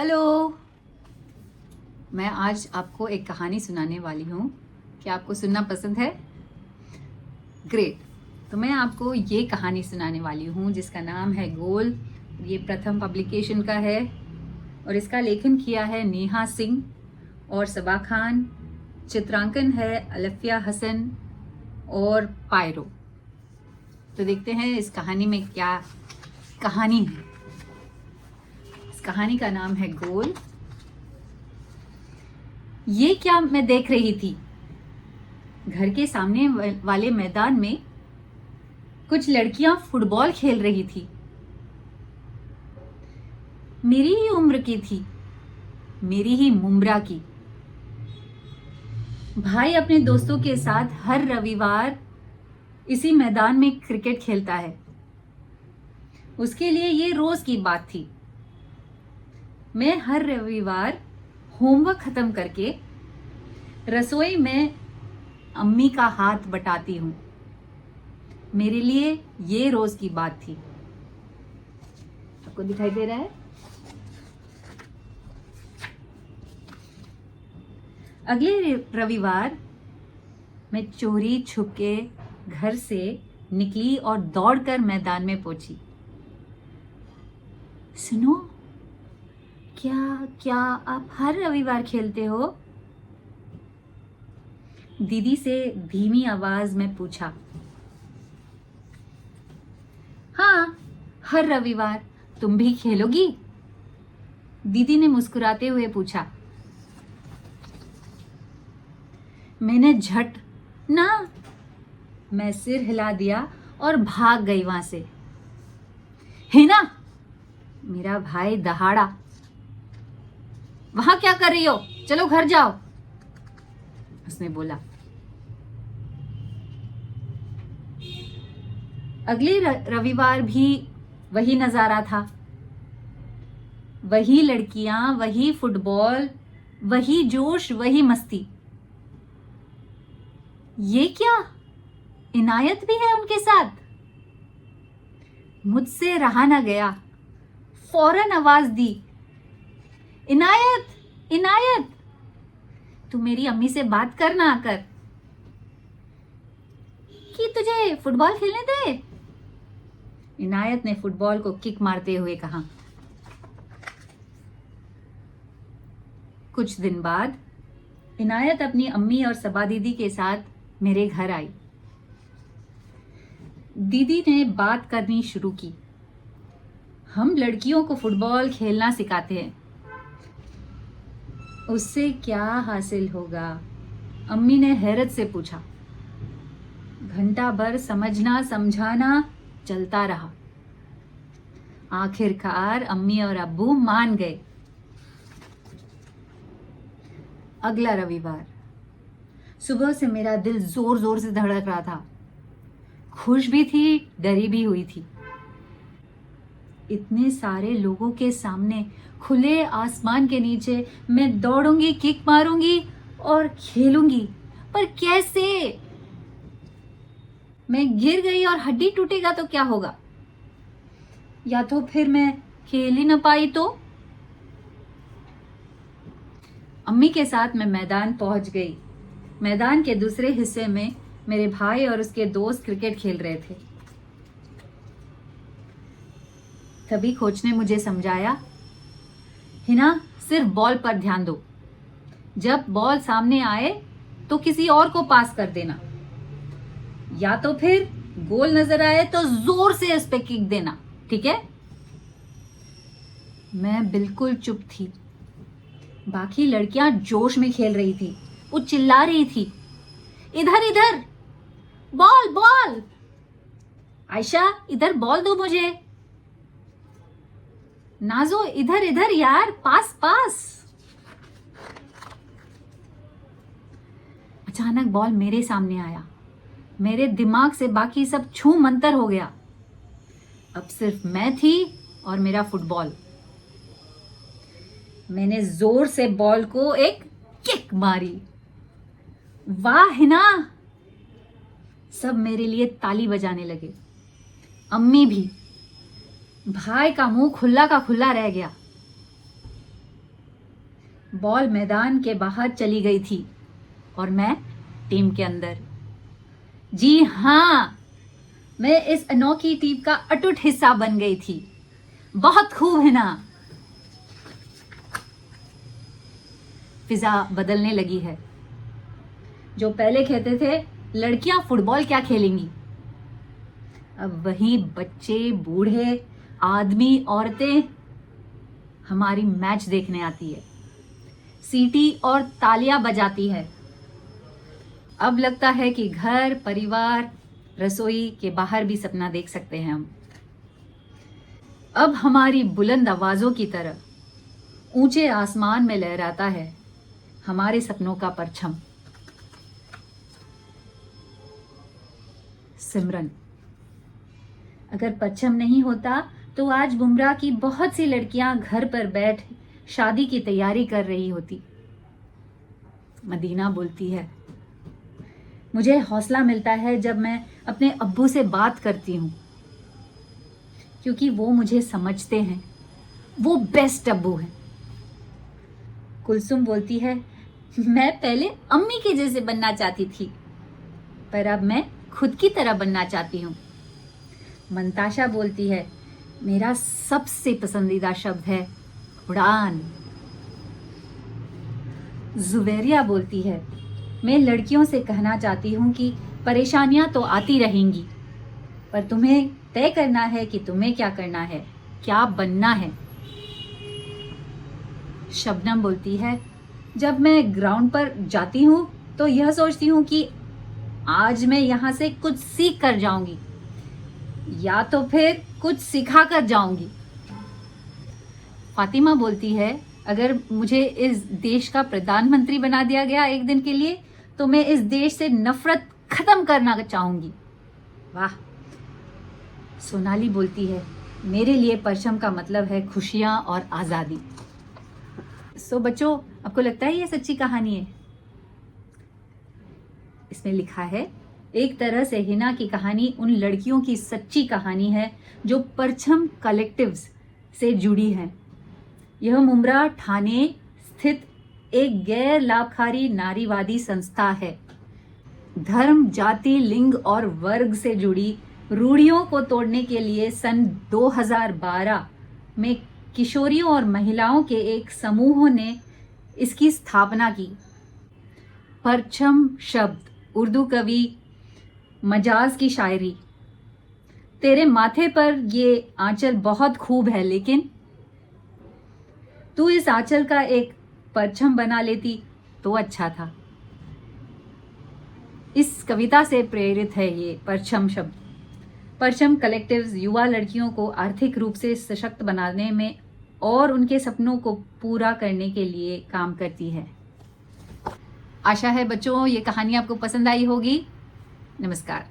Hello. मैं आज आपको एक कहानी सुनाने वाली हूँ। क्या आपको सुनना पसंद है? ग्रेट। तो मैं आपको ये कहानी सुनाने वाली हूँ जिसका नाम है गोल। ये प्रथम पब्लिकेशन का है और इसका लेखन किया है नेहा सिंह और सबा खान। चित्रांकन है अलफिया हसन और पायरो। तो देखते हैं इस कहानी में क्या कहानी है। इस कहानी का नाम है गोल। ये क्या मैं देख रही थी? घर के सामने वाले मैदान में कुछ लड़कियां फुटबॉल खेल रही थी। मेरी ही उम्र की थी, मेरी ही मुमरा की। भाई अपने दोस्तों के साथ हर रविवार इसी मैदान में क्रिकेट खेलता है। उसके लिए ये रोज की बात थी। मैं हर रविवार होमवर्क खत्म करके रसोई में अम्मी का हाथ बटाती हूँ। मेरे लिए ये रोज की बात थी। आपको दिखाई दे रहा है? अगले रविवार मैं चोरी छुपके घर से निकली और दौड़कर मैदान में पहुंची। सुनो, क्या आप हर रविवार खेलते हो? दीदी से धीमी आवाज में पूछा। हाँ, हर रविवार। तुम भी खेलोगी? दीदी ने मुस्कुराते हुए पूछा। मैंने झट ना, मैं सिर हिला दिया और भाग गई वहां से। हिना, मेरा भाई दहाड़ा। वहां क्या कर रही हो? चलो घर जाओ, उसने बोला। अगले रविवार भी वही नजारा था। वही लड़कियां, वही फुटबॉल, वही जोश, वही मस्ती। ये क्या, इनायत भी है उनके साथ? मुझसे रहा ना गया। फौरन आवाज दी, इनायत, इनायत, तू मेरी अम्मी से बात करना आकर कि तुझे फुटबॉल खेलने दे। इनायत ने फुटबॉल को किक मारते हुए कहा। कुछ दिन बाद इनायत अपनी अम्मी और सबा दीदी के साथ मेरे घर आई। दीदी ने बात करनी शुरू की। हम लड़कियों को फुटबॉल खेलना सिखाते हैं, उससे क्या हासिल होगा? अम्मी ने हैरत से पूछा। घंटा भर समझना समझाना चलता रहा। आखिरकार अम्मी और अब्बू मान गए। अगला रविवार सुबह से मेरा दिल जोर जोर से धड़क रहा था। खुश भी थी, डरी भी हुई थी। इतने सारे लोगों के सामने, खुले आसमान के नीचे मैं दौड़ूंगी, किक मारूंगी और खेलूंगी, पर कैसे? मैं गिर गई और हड्डी टूटेगा तो क्या होगा? या तो फिर मैं खेल ही न पाई तो? अम्मी के साथ मैं मैदान पहुंच गई। मैदान के दूसरे हिस्से में मेरे भाई और उसके दोस्त क्रिकेट खेल रहे थे। तभी कोच ने मुझे समझाया, हिना, सिर्फ बॉल पर ध्यान दो। जब बॉल सामने आए तो किसी और को पास कर देना, या तो फिर गोल नजर आए तो जोर से उस पे किक देना, ठीक है? मैं बिल्कुल चुप थी। बाकी लड़कियां जोश में खेल रही थी। वो चिल्ला रही थी, इधर इधर, बॉल बॉल, आयशा इधर बॉल दो मुझे, नाजो इधर इधर यार, पास पास। अचानक बॉल मेरे सामने आया। मेरे दिमाग से बाकी सब छू मंतर हो गया। अब सिर्फ मैं थी और मेरा फुटबॉल। मैंने जोर से बॉल को एक किक मारी। वाह हिना! सब मेरे लिए ताली बजाने लगे, अम्मी भी। भाई का मुंह खुला का खुला रह गया। बॉल मैदान के बाहर चली गई थी और मैं टीम के अंदर। जी हाँ, मैं इस अनोखी टीम का अटूट हिस्सा बन गई थी। बहुत खूब है ना? फिजा बदलने लगी है। जो पहले कहते थे लड़कियां फुटबॉल क्या खेलेंगी, अब वही बच्चे, बूढ़े, आदमी, औरतें हमारी मैच देखने आती है, सीटी और तालियां बजाती है। अब लगता है कि घर, परिवार, रसोई के बाहर भी सपना देख सकते हैं हम। अब हमारी बुलंद आवाजों की तरह ऊंचे आसमान में लहराता है हमारे सपनों का परछम। सिमरन, अगर परछम नहीं होता तो आज बुमराह की बहुत सी लड़कियां घर पर बैठ शादी की तैयारी कर रही होती। मदीना बोलती है, मुझे हौसला मिलता है जब मैं अपने अब्बू से बात करती हूँ, क्योंकि वो मुझे समझते हैं, वो बेस्ट अब्बू हैं। कुलसुम बोलती है, मैं पहले अम्मी के जैसे बनना चाहती थी, पर अब मैं खुद की तरह बनना चाहती हूँ। मंताशा बोलती है, मेरा सबसे पसंदीदा शब्द है उड़ान। जुवेरिया बोलती है, मैं लड़कियों से कहना चाहती हूँ कि परेशानियां तो आती रहेंगी, पर तुम्हें तय करना है कि तुम्हें क्या करना है, क्या बनना है। शबनम बोलती है, जब मैं ग्राउंड पर जाती हूँ तो यह सोचती हूँ कि आज मैं यहाँ से कुछ सीख कर जाऊंगी या तो फिर कुछ सिखा कर जाऊंगी। फातिमा बोलती है, अगर मुझे इस देश का प्रधानमंत्री बना दिया गया एक दिन के लिए तो मैं इस देश से नफरत खत्म करना चाहूंगी। वाह। सोनाली बोलती है, मेरे लिए परचम का मतलब है खुशियां और आजादी। सो बच्चों, आपको लगता है ये सच्ची कहानी है? इसमें लिखा है, एक तरह से हिना की कहानी उन लड़कियों की सच्ची कहानी है जो परचम कलेक्टिव्स से जुड़ी हैं। यह मुमरा ठाणे स्थित एक गैर लाभकारी नारीवादी संस्था है। धर्म, जाति, लिंग और वर्ग से जुड़ी रूढ़ियों को तोड़ने के लिए सन 2012 में किशोरियों और महिलाओं के एक समूह ने इसकी स्थापना की। परचम शब्द उर्दू कवि मजाज की शायरी। तेरे माथे पर ये आंचल बहुत खूब है, लेकिन तू इस आंचल का एक परचम बना लेती तो अच्छा था। इस कविता से प्रेरित है ये परचम शब्द। परचम कलेक्टिव्स युवा लड़कियों को आर्थिक रूप से सशक्त बनाने में और उनके सपनों को पूरा करने के लिए काम करती है। आशा है बच्चों ये कहानी आपको पसंद आई होगी। नमस्कार।